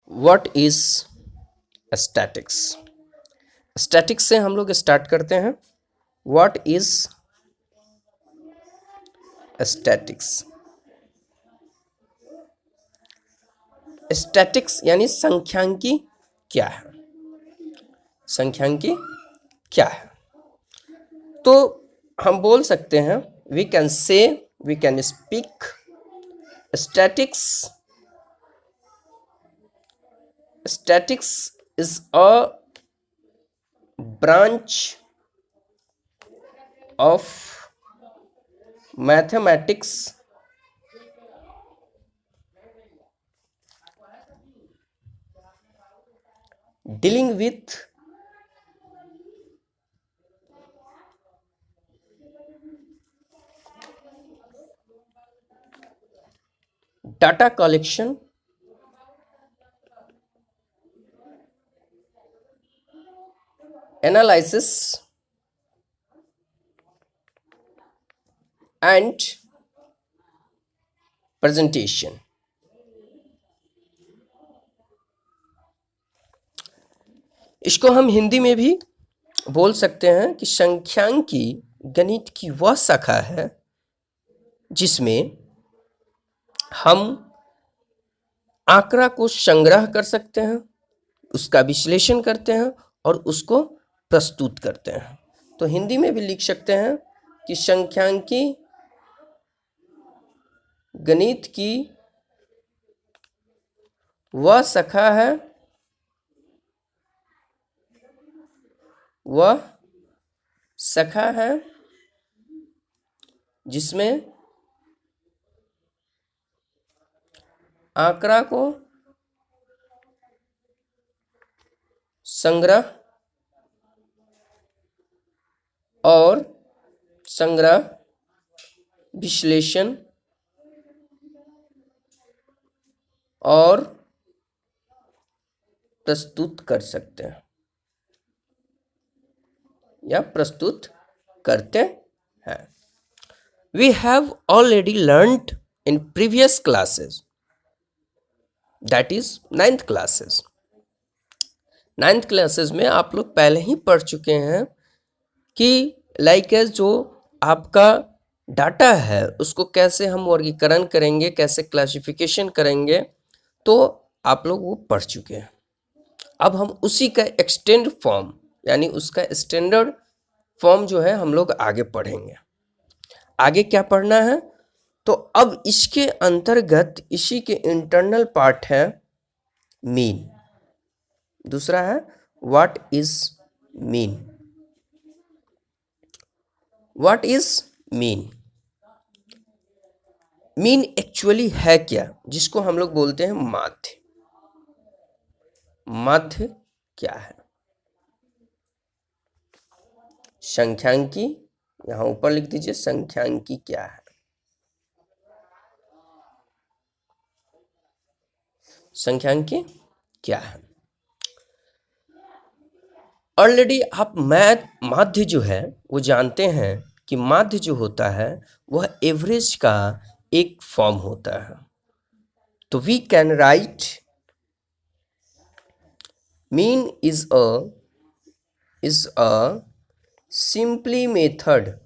What is statics. Statics से हम लोग स्टार्ट करते हैं। What is statics. स्टैटिक्स यानी संख्यांकी क्या है। संख्यांकी क्या है, तो हम बोल सकते हैं we can say, we can speak statics. Statics is a branch of mathematics dealing with data collection, analysis and presentation। इसको हम हिंदी में भी बोल सकते हैं कि संख्यांकी गणित की वह शाखा है जिसमें हम आंकड़ा को संग्रह कर सकते हैं, उसका विश्लेषण करते हैं और उसको प्रस्तुत करते हैं। तो हिंदी में भी लिख सकते हैं कि संख्यांकी गणित की वह शाखा है, वह शाखा है जिसमें आंकड़ा को संग्रह और विश्लेषण और प्रस्तुत कर सकते हैं या प्रस्तुत करते हैं। We have already learned in previous classes, that is 9th classes। 9th classes में आप लोग पहले ही पढ़ चुके हैं कि लाइक जो आपका डाटा है उसको कैसे हम वर्गीकरण करेंगे, कैसे क्लासिफिकेशन करेंगे, तो आप लोग वो पढ़ चुके हैं। अब हम उसी का एक्सटेंड फॉर्म यानी उसका स्टैंडर्ड फॉर्म जो है हम लोग आगे पढ़ेंगे। आगे क्या पढ़ना है, तो अब इसके अंतर्गत इसी के इंटरनल पार्ट है मीन। दूसरा है what is mean. What is mean. Mean actually है क्या, जिसको हम लोग बोलते हैं माध्य। माध्य क्या है। संख्यांकी, यहां ऊपर लिख दीजिए संख्यांकी क्या है। संख्यांकी क्या है। ऑलरेडी आप माध्य जो है वो जानते हैं कि माध्य जो होता है वह एवरेज का एक फॉर्म होता है। तो we can write mean is a simply method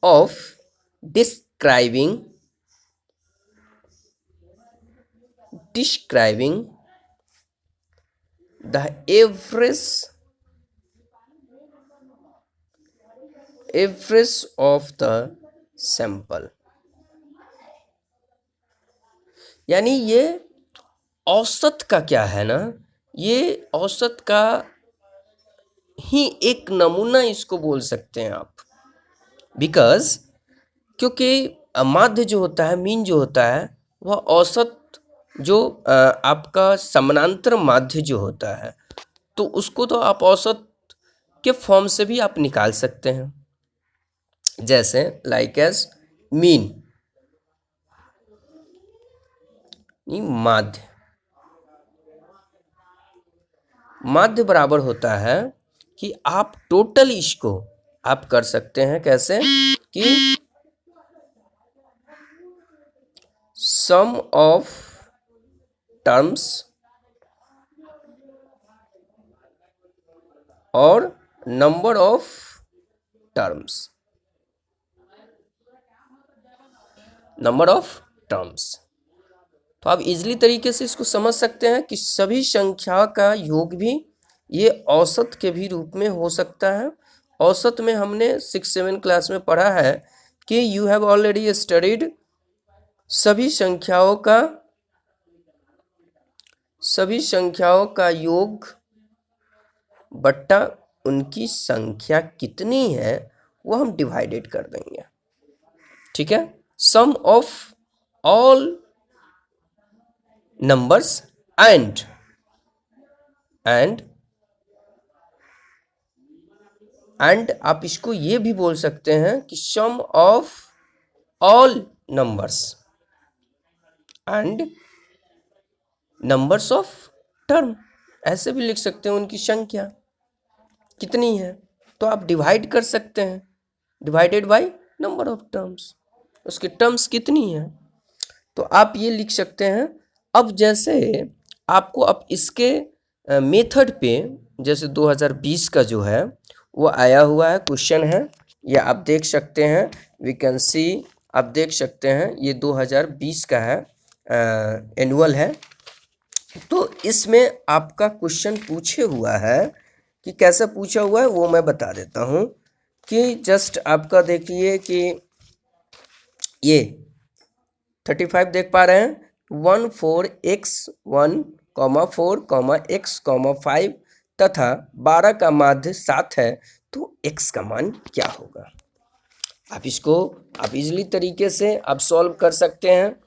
of describing the average of the sample। यानी ये औसत का क्या है ना, ये औसत का ही एक नमूना इसको बोल सकते हैं आप। बिकॉज क्योंकि माध्य जो होता है, मीन जो होता है, वह औसत जो आपका समानांतर माध्य जो होता है, तो उसको तो आप औसत के फॉर्म से भी आप निकाल सकते हैं। जैसे लाइक एज मीन माध्य। माध्य बराबर होता है कि आप टोटल इसको आप कर सकते हैं कैसे कि सम ऑफ टर्म्स और number of terms, number of terms. तो आप इजीली तरीके से इसको समझ सकते हैं कि सभी संख्या का योग भी ये औसत के भी रूप में हो सकता है। औसत में हमने 6-7 क्लास में पढ़ा है कि यू हैव ऑलरेडी स्टडीड सभी संख्याओं का योग बट्टा उनकी संख्या कितनी है वो हम डिवाइडेड कर देंगे। ठीक है, sum of all numbers and आप इसको ये भी बोल सकते हैं कि sum of all numbers and numbers of term, ऐसे भी लिख सकते हैं उनकी संख्या कितनी है। तो आप डिवाइड कर सकते हैं, divided by number of terms, उसके टर्म्स कितनी है तो आप ये लिख सकते हैं। अब जैसे आपको अब इसके मेथड पे जैसे 2020 का जो है वो आया हुआ है, क्वेश्चन है, ये आप देख सकते हैं, वी कैन सी, आप देख सकते हैं ये 2020 का है, एनुअल है। तो इसमें आपका क्वेश्चन पूछे हुआ है कि कैसे पूछा हुआ है वो मैं बता देता हूँ कि जस्ट आपका देखिए कि ये 35 देख पा रहे हैं, 14x1, 4, x, 5 तथा 12 का माध्य 7 है, तो x का मान क्या होगा। आप इसको आप इजीली तरीके से आप सॉल्व कर सकते हैं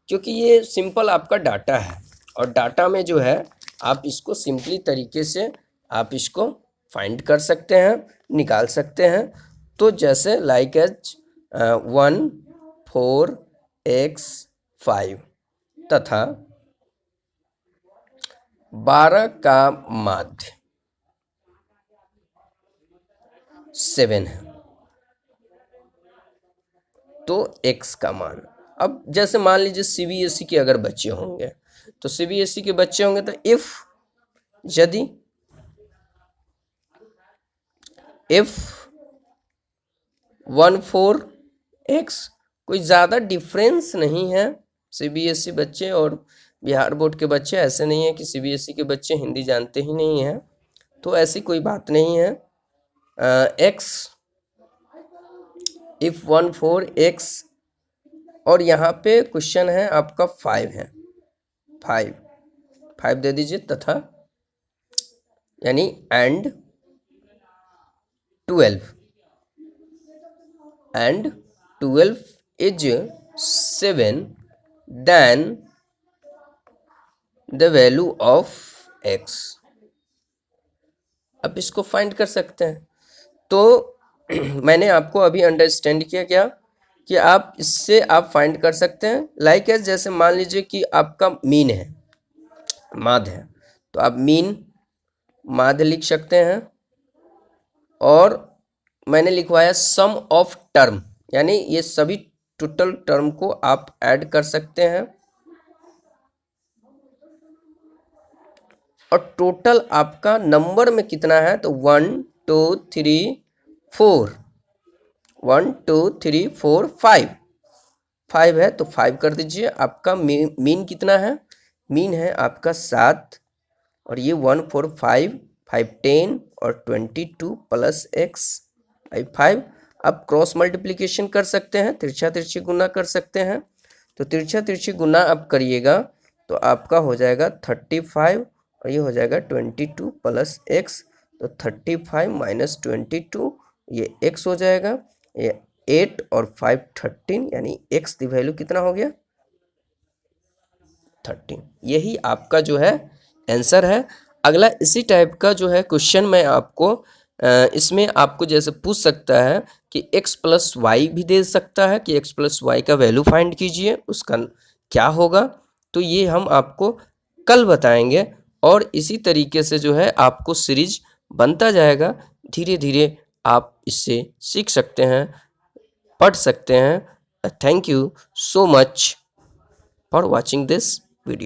क्योंकि ये सिंपल आपका डाटा है और डाटा में जो है आप इसको सिंपली तरीके से आप इसको फाइंड कर सकते हैं, निकाल सकते हैं। तो जैसे लाइक एज 1, 4, x, 5 तथा 12 का माध्य 7 है, तो x का मान। अब जैसे मान लीजिए सीबीएसई के अगर बच्चे होंगे तो सीबीएसई के बच्चे होंगे तो यदि 14x कोई ज़्यादा डिफरेंस नहीं है, सीबीएसई बच्चे और बिहार बोर्ड के बच्चे, ऐसे नहीं है कि सीबीएसई के बच्चे हिंदी जानते ही नहीं हैं, तो ऐसी कोई बात नहीं है। x इफ 14x और यहाँ पे क्वेश्चन है आपका 5 है, 5 दे दीजिए तथा यानी and 12 is 7 then the value of x। अब इसको फाइंड कर सकते हैं। तो मैंने आपको अभी अंडरस्टैंड किया क्या कि आप इससे आप फाइंड कर सकते हैं। लाइक एज जैसे मान लीजिए कि आपका मीन है, माध्य है, तो आप मीन माध्य लिख सकते हैं और मैंने लिखवाया सम ऑफ टर्म, यानी ये सभी टोटल टर्म को आप ऐड कर सकते हैं और टोटल आपका नंबर में कितना है तो 1 2 3 4 1 2 3 4 5 है, तो 5 कर दीजिए। आपका मीन कितना है, मीन है आपका 7 और ये 1 4 5 10 और 22 प्लस x 5। अब क्रॉस मल्टीप्लिकेशन कर सकते हैं, तिरछा तिरछी गुना कर सकते हैं। तो तिरछा तिरछी गुना आप करिएगा तो आपका हो जाएगा 35 और ये हो जाएगा 22 प्लस x, तो 35 माइनस 22 ये x हो जाएगा, ये 8 और 5 13, यानी x की वैल्यू कितना हो गया 13। यही आपका जो है आंसर है। अगला इसी टाइप का जो है क्वेश्चन मैं आपको इसमें आपको जैसे पूछ सकता है कि x प्लस वाई भी दे सकता है कि x प्लस वाई का वैल्यू फाइंड कीजिए, उसका क्या होगा। तो ये हम आपको कल बताएंगे और इसी तरीके से जो है आपको सीरीज बनता जाएगा। धीरे धीरे आप इससे सीख सकते हैं, पढ़ सकते हैं। Thank you so much. for watching this video.